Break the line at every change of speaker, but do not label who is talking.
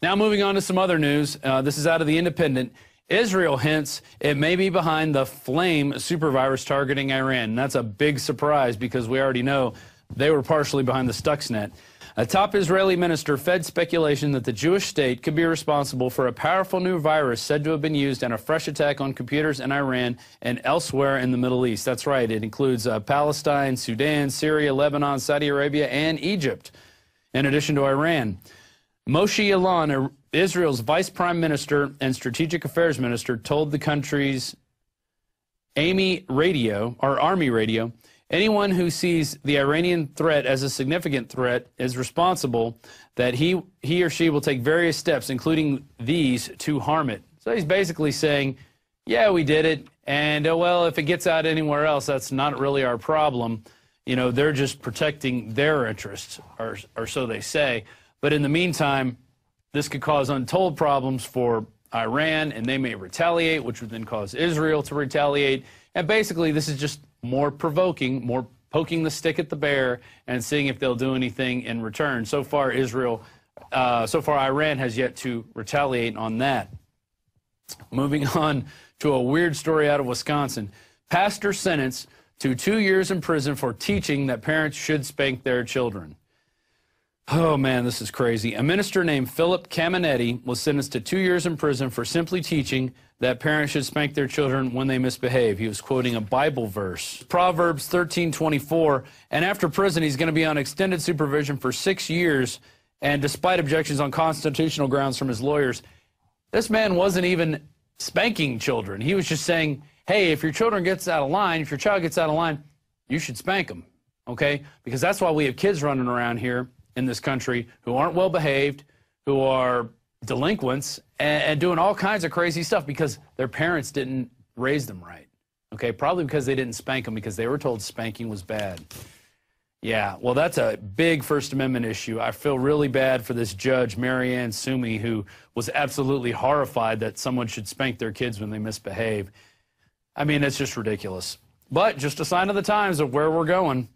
Now moving on to some other news. This is out of The Independent. Israel hints it may be behind the flame supervirus targeting Iran. And that's a big surprise because we already know they were partially behind the Stuxnet. A top Israeli minister fed speculation that the Jewish state could be responsible for a powerful new virus said to have been used in a fresh attack on computers in Iran and elsewhere in the Middle East. That's right. It includes Palestine, Sudan, Syria, Lebanon, Saudi Arabia, and Egypt, in addition to Iran. Moshe Yaalon, Israel's vice prime minister and strategic affairs minister, told the country's Army radio, anyone who sees the Iranian threat as a significant threat is responsible, that he or she will take various steps, including these, to harm it. So he's basically saying, yeah, we did it, and well, if it gets out anywhere else, that's not really our problem. You know, they're just protecting their interests, or so they say. But in the meantime, this could cause untold problems for Iran, and they may retaliate, which would then cause Israel to retaliate. And basically, this is just more provoking, more poking the stick at the bear and seeing if they'll do anything in return. So far, Iran has yet to retaliate on that. Moving on to a weird story out of Wisconsin. Pastor sentenced to 2 years in prison for teaching that parents should spank their children. Oh, man, this is crazy. A minister named Philip Caminetti was sentenced to 2 years in prison for simply teaching that parents should spank their children when they misbehave. He was quoting a Bible verse, Proverbs 13:24, and after prison, he's going to be on extended supervision for 6 years, and despite objections on constitutional grounds from his lawyers, this man wasn't even spanking children. He was just saying, hey, if your child gets out of line, you should spank them, okay? Because that's why we have kids running around here in this country who aren't well behaved, who are delinquents, and doing all kinds of crazy stuff because their parents didn't raise them right. Okay, probably because they didn't spank them because they were told spanking was bad. Yeah, well, that's a big First Amendment issue. I feel really bad for this judge, Marianne Sumi, who was absolutely horrified that someone should spank their kids when they misbehave. I mean, it's just ridiculous. But just a sign of the times of where we're going.